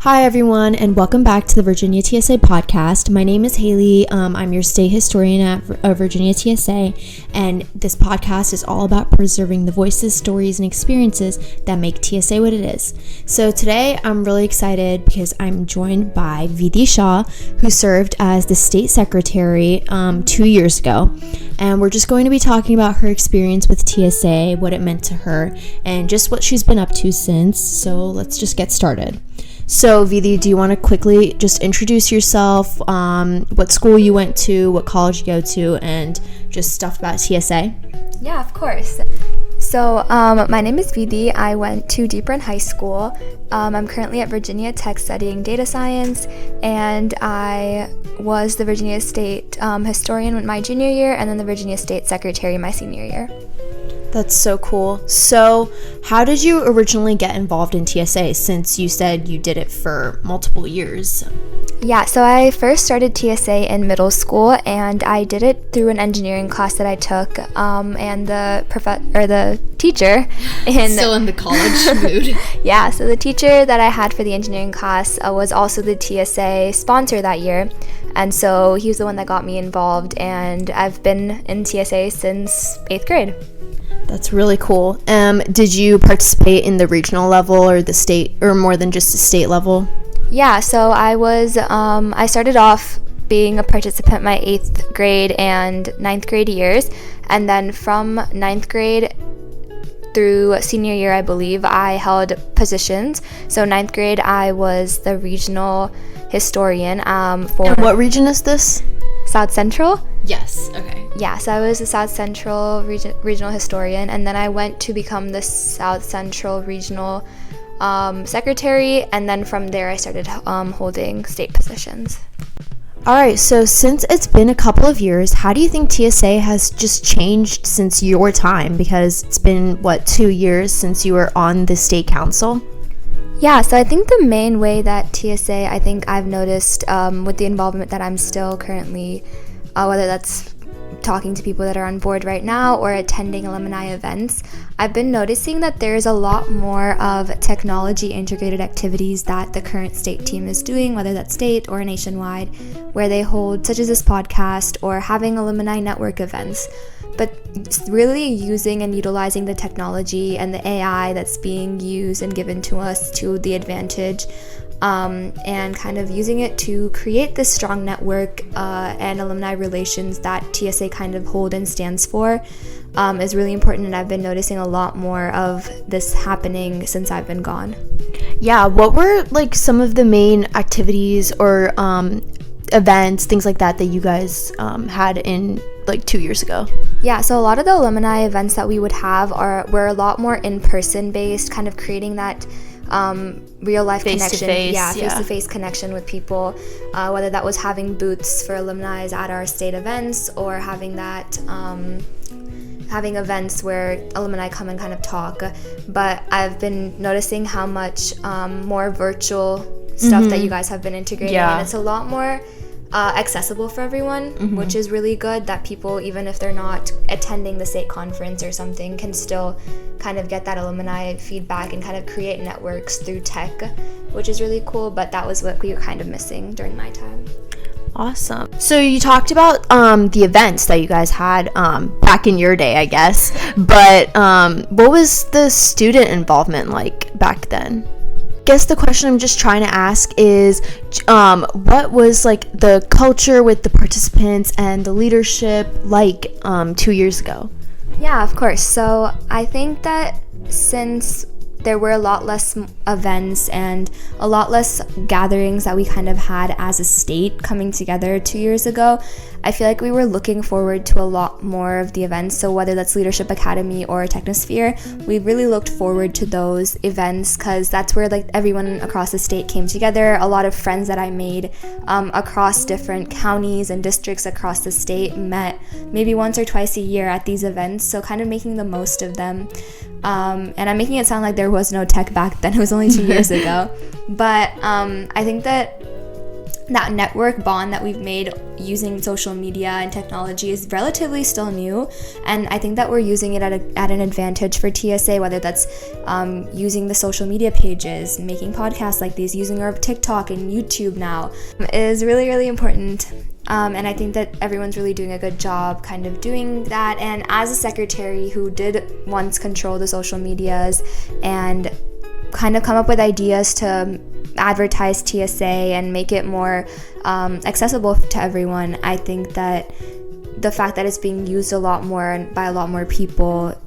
Hi everyone, and welcome back to the Virginia TSA podcast. My name is Haley. I'm your state historian at Virginia TSA, and this podcast is all about preserving the voices, stories, and experiences that make TSA what it is. So today I'm really excited because I'm joined by Vidhi Shah, who served as the state secretary 2 years ago, and we're just going to be talking about her experience with TSA, what it meant to her, and just what she's been up to since. So let's just get started. So, Vidhi, do you want to quickly just introduce yourself, what school you went to, what college you go to, and just stuff about TSA? Yeah, of course. So, my name is Vidhi. I went to Deep Run High School. I'm currently at Virginia Tech studying data science, and I was the Virginia State historian my junior year, and then the Virginia State secretary my senior year. That's so cool. So, how did you originally get involved in TSA since you said you did it for multiple years? Yeah, so I first started TSA in middle school, and I did it through an engineering class that I took, and the teacher Still in the college mood. Yeah, so the teacher that I had for the engineering class was also the TSA sponsor that year, and so he was the one that got me involved, and I've been in TSA since 8th grade. That's really cool. Did you participate in the regional level or the state, or more than just the state level? Yeah, so I started off being a participant my 8th grade and 9th grade years, and then from 9th grade through senior year, I believe, I held positions. So 9th grade, I was the regional historian for... And what region is this? South Central? Yes, okay. Yeah, so I was the South Central regional historian, and then I went to become the South Central regional secretary, and then from there I started holding state positions. All right, so since it's been a couple of years, how do you think TSA has just changed since your time? Because it's been, 2 years since you were on the state council? Yeah, so I think the main way that TSA, I think I've noticed with the involvement that I'm still currently, whether that's talking to people that are on board right now or attending alumni events, I've been noticing that there's a lot more of technology integrated activities that the current state team is doing, whether that's state or nationwide, where they hold, such as this podcast or having alumni network events. But really using and utilizing the technology and the AI that's being used and given to us to the advantage, and kind of using it to create this strong network and alumni relations that TSA kind of hold and stands for is really important, and I've been noticing a lot more of this happening since I've been gone. Yeah, what were some of the main activities or events, things like that you guys had in 2 years ago? Yeah, so a lot of the alumni events that we would have were a lot more in-person based, kind of creating that real life connection. Face-to-face connection with people, whether that was having booths for alumni at our state events or having that having events where alumni come and kind of talk. But I've been noticing how much more virtual stuff that you guys have been integrating, and it's a lot more accessible for everyone, which is really good, that people, even if they're not attending the state conference or something, can still kind of get that alumni feedback and kind of create networks through tech, which is really cool. But that was what we were kind of missing during my time. Awesome. So you talked about the events that you guys had back in your day, I guess, but what was the student involvement like back then? I guess the question I'm just trying to ask is what was the culture with the participants and the leadership 2 years ago? Yeah, of course. So I think that since there were a lot less events and a lot less gatherings that we kind of had as a state coming together 2 years ago, I feel like we were looking forward to a lot more of the events. So whether that's Leadership Academy or Technosphere, we really looked forward to those events because that's where everyone across the state came together. A lot of friends that I made across different counties and districts across the state met maybe once or twice a year at these events, so kind of making the most of them. And I'm making it sound like there was no tech back then. It was only 2 years ago. But I think that that network bond that we've made using social media and technology is relatively still new, and I think that we're using it at an advantage for TSA, whether that's using the social media pages, making podcasts like these, using our TikTok and YouTube now, is really, really important. And I think that everyone's really doing a good job kind of doing that. And as a secretary who did once control the social medias and kind of come up with ideas to advertise TSA and make it more accessible to everyone, I think that the fact that it's being used a lot more by a lot more people,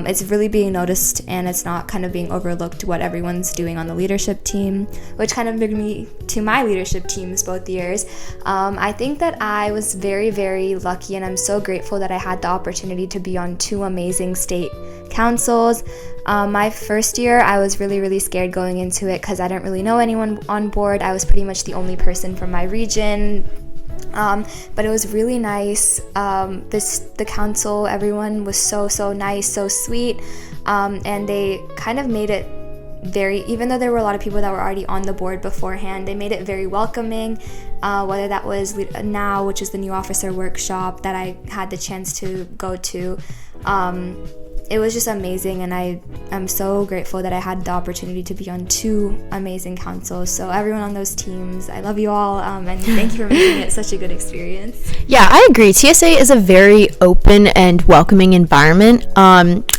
it's really being noticed, and it's not kind of being overlooked what everyone's doing on the leadership team, which kind of brings me to my leadership teams both years. I think that I was very, very lucky, and I'm so grateful that I had the opportunity to be on 2 amazing state councils. My first year, I was really, really scared going into it because I didn't really know anyone on board. I was pretty much the only person from my region. But it was really nice. The council, everyone was so nice, so sweet, and they kind of made it even though there were a lot of people that were already on the board beforehand, they made it very welcoming, whether that was NOW, which is the new officer workshop that I had the chance to go to. It was just amazing, and I'm so grateful that I had the opportunity to be on 2 amazing councils. So everyone on those teams, I love you all, and thank you for making it such a good experience. Yeah, I agree. TSA is a very open and welcoming environment.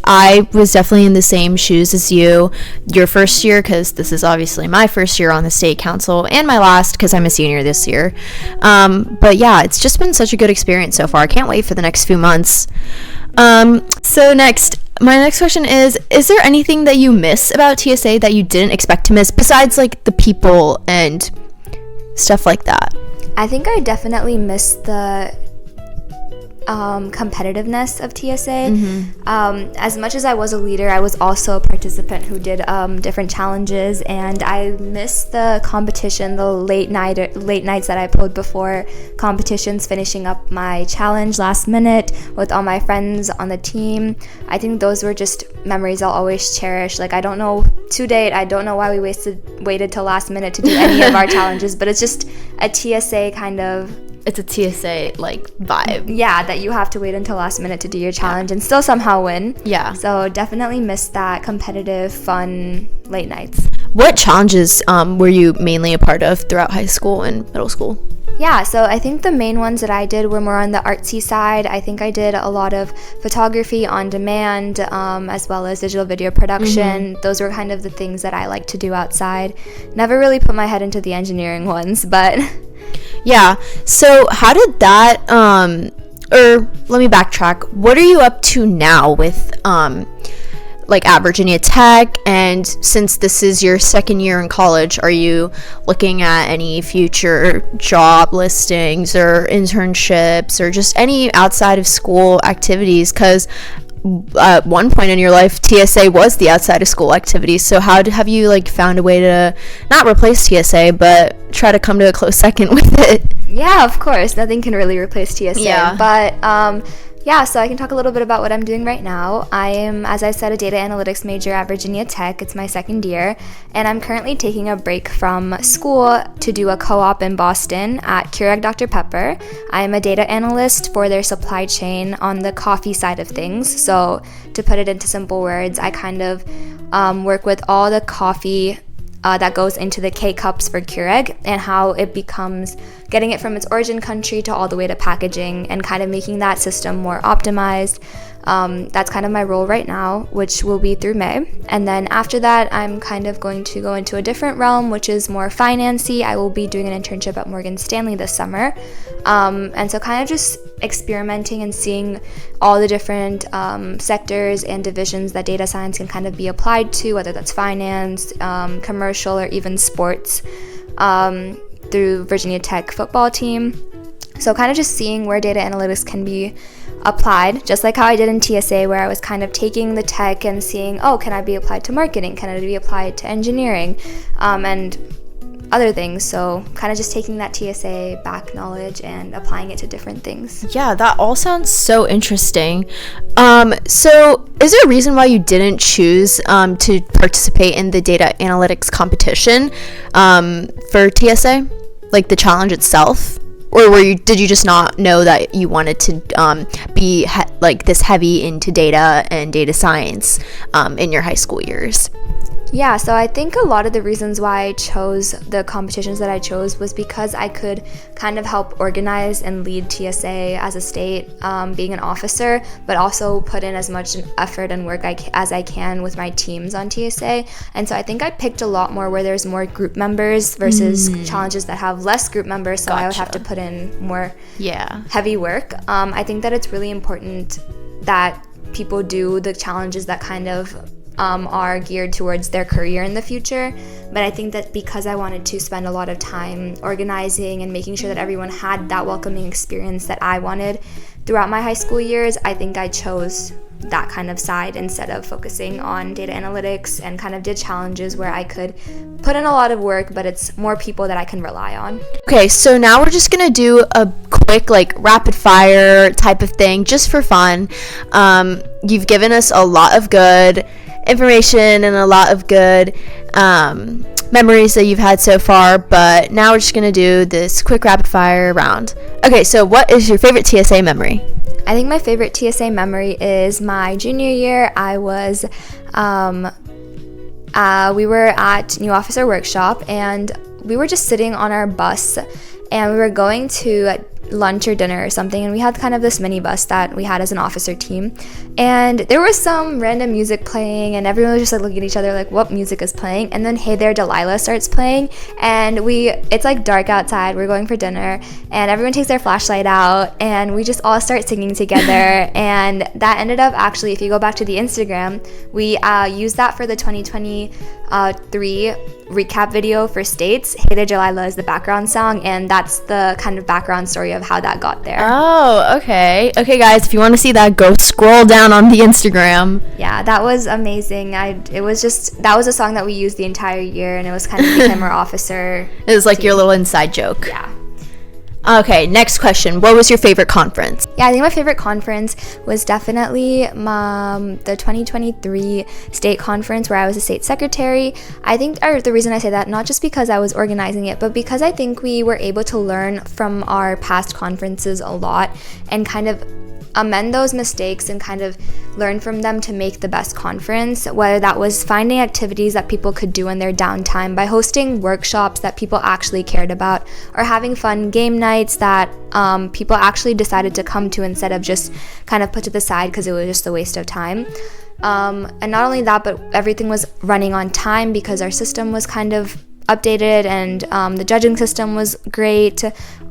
I was definitely in the same shoes as you your first year, because this is obviously my first year on the state council, and my last because I'm a senior this year. But yeah, it's just been such a good experience so far. I can't wait for the next few months. So my next question is there anything that you miss about TSA that you didn't expect to miss, besides like the people and stuff like that? I think I definitely miss the competitiveness of TSA. Mm-hmm. As much as I was a leader, I was also a participant who did different challenges, and I miss the competition, the late nights that I pulled before competitions, finishing up my challenge last minute with all my friends on the team. I think those were just memories I'll always cherish. Like, I don't know why we waited till last minute to do any of our challenges, but it's just a TSA kind of, it's a TSA like vibe. Yeah, that you have to wait until last minute to do your challenge and still somehow win. Yeah. So definitely miss that competitive, fun late nights. What challenges were you mainly a part of throughout high school and middle school? Yeah, so I think the main ones that I did were more on the artsy side. I think I did a lot of photography on demand, as well as digital video production. Mm-hmm. Those were kind of the things that I like to do outside. Never really put my head into the engineering ones, but... Yeah, so how did that, or let me backtrack. What are you up to now with, like, at Virginia Tech? And since this is your second year in college, are you looking at any future job listings or internships or just any outside of school activities? Because at one point in your life, TSA was the outside of school activity. So how have you like found a way to not replace TSA, but try to come to a close second with it? Yeah, of course. Nothing can really replace TSA. Yeah. But yeah, so I can talk a little bit about what I'm doing right now. I am, as I said, a data analytics major at Virginia Tech. It's my second year, and I'm currently taking a break from school to do a co-op in Boston at Keurig Dr. Pepper. I am a data analyst for their supply chain on the coffee side of things. So to put it into simple words, I kind of work with all the coffee that goes into the K-Cups for Keurig, and how it becomes getting it from its origin country to all the way to packaging, and kind of making that system more optimized. That's kind of my role right now, which will be through May. And then after that, I'm kind of going to go into a different realm, which is more financy. I will be doing an internship at Morgan Stanley this summer. And so kind of just experimenting and seeing all the different sectors and divisions that data science can kind of be applied to, whether that's finance, commercial, or even sports, through Virginia Tech football team. So kind of just seeing where data analytics can be applied, just like how I did in TSA, where I was kind of taking the tech and seeing, can I be applied to marketing? Can it be applied to engineering? And other things. So kind of just taking that TSA back knowledge and applying it to different things. Yeah, that all sounds so interesting. So is there a reason why you didn't choose to participate in the data analytics competition for TSA? like the challenge itself, or did you just not know that you wanted to be like this heavy into data and data science in your high school years? Yeah, so I think a lot of the reasons why I chose the competitions that I chose was because I could kind of help organize and lead TSA as a state, being an officer, but also put in as much effort and work as I can with my teams on TSA. And so I think I picked a lot more where there's more group members versus challenges that have less group members, so I would have to put in more heavy work. I think that it's really important that people do the challenges that kind of are geared towards their career in the future. But I think that because I wanted to spend a lot of time organizing and making sure that everyone had that welcoming experience that I wanted throughout my high school years, I think I chose that kind of side instead of focusing on data analytics, and kind of did challenges where I could put in a lot of work, but it's more people that I can rely on. Okay, so now we're just gonna do a quick like rapid fire type of thing just for fun. You've given us a lot of good information and a lot of good memories that you've had so far, but now we're just gonna do this quick rapid fire round. Okay, so what is your favorite TSA memory? I think my favorite TSA memory is my junior year. I was we were at New Officer Workshop, and we were just sitting on our bus, and we were going to lunch or dinner or something, and we had kind of this mini bus that we had as an officer team, and there was some random music playing, and everyone was just like looking at each other like, what music is playing? And then Hey There Delilah starts playing, and it's like dark outside, we're going for dinner, and everyone takes their flashlight out, and we just all start singing together. And that ended up, actually, if you go back to the Instagram, we used that for the 2023 recap video for states. Hey There Delilah is the background song, and that's the kind of background story of how that got there. Oh, okay. Okay, guys, if you want to see that, go scroll down on the Instagram. Yeah, that was amazing. That was a song that we used the entire year, and it was kind of became our officer. It was like team. Your little inside joke. Yeah. Okay, next question. What was your favorite conference? Yeah, I think my favorite conference was definitely the 2023 state conference, where I was a state secretary. I think the reason I say that, not just because I was organizing it, but because I think we were able to learn from our past conferences a lot and kind of amend those mistakes and kind of learn from them to make the best conference, whether that was finding activities that people could do in their downtime by hosting workshops that people actually cared about, or having fun game nights that people actually decided to come to instead of just kind of put to the side because it was just a waste of time. And not only that, but everything was running on time because our system was kind of updated, and the judging system was great.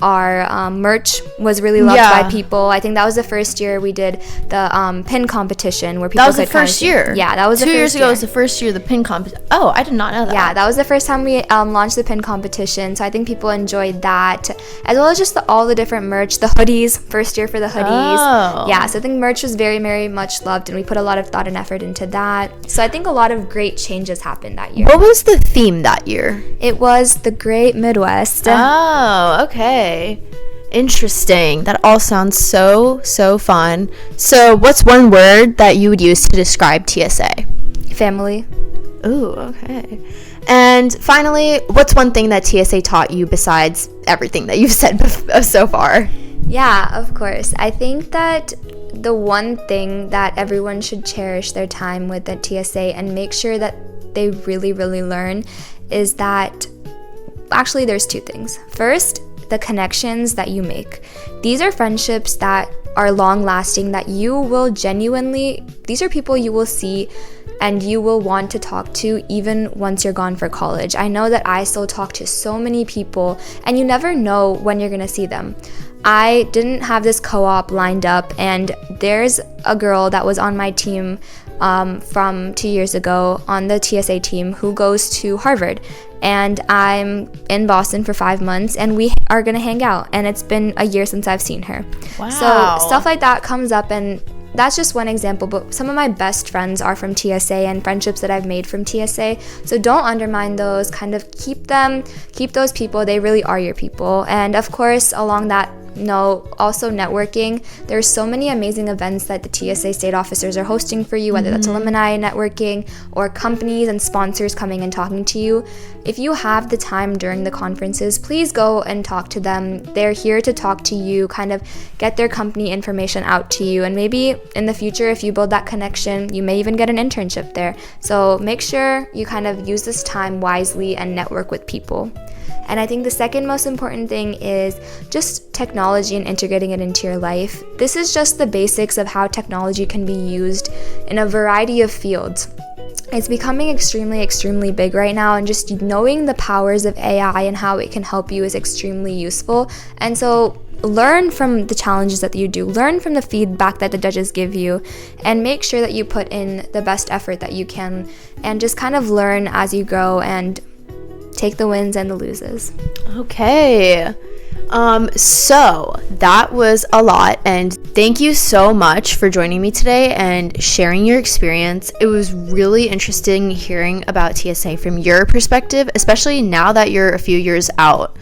Our merch was really loved by people. I think that was the first year we did the pin competition, where people that was the first year. Yeah, that was 2 years ago. Was the first year the pin competition. Oh, I did not know that. Yeah, that was the first time we launched the pin competition. So I think people enjoyed that, as well as just all the different merch, the hoodies. First year for the hoodies. Oh. Yeah, so I think merch was very, very much loved, and we put a lot of thought and effort into that. So I think a lot of great changes happened that year. What was the theme that year? It was the Great Midwest. Oh, okay. Interesting. That all sounds so fun. So what's one word that you would use to describe TSA? Family. Ooh, okay. And finally, what's one thing that TSA taught you besides everything that you've said so far? Yeah, of course. I think that the one thing that everyone should cherish their time with at TSA and make sure that they really, really learn is that actually there's two things. First, the connections that you make. These are friendships that are long lasting, that you will genuinely, these are people you will see and you will want to talk to even once you're gone for college. I know that I still talk to so many people, and you never know when you're gonna see them. I didn't have this co-op lined up, and there's a girl that was on my team from 2 years ago on the TSA team who goes to Harvard, and I'm in Boston for 5 months, and we are gonna hang out, and it's been a year since I've seen her. Wow. So stuff like that comes up, and that's just one example, but some of my best friends are from TSA and friendships that I've made from TSA. So don't undermine those, kind of keep those people. They really are your people. And of course, along that Also networking. There's so many amazing events that the TSA state officers are hosting for you, whether that's alumni networking or companies and sponsors coming and talking to you. If you have the time during the conferences, please go and talk to them. They're here to talk to you, kind of get their company information out to you, and maybe in the future, if you build that connection, you may even get an internship there. So make sure you kind of use this time wisely and network with people. And I think the second most important thing is just technology and integrating it into your life. This is just the basics of how technology can be used in a variety of fields. It's becoming extremely big right now, and just knowing the powers of AI and how it can help you is extremely useful. And so learn from the challenges that you do, learn from the feedback that the judges give you, and make sure that you put in the best effort that you can, and just kind of learn as you go and take the wins and the loses. Okay. So that was a lot, and thank you so much for joining me today and sharing your experience. It was really interesting hearing about TSA from your perspective, especially now that you're a few years out.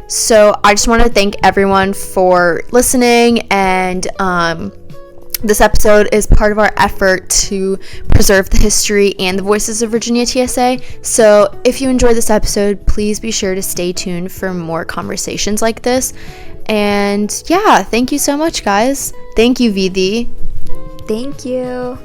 So I just want to thank everyone for listening, and this episode is part of our effort to preserve the history and the voices of Virginia TSA. So if you enjoyed this episode, please be sure to stay tuned for more conversations like this. And yeah, thank you so much, guys. Thank you, Vidhi. Thank you.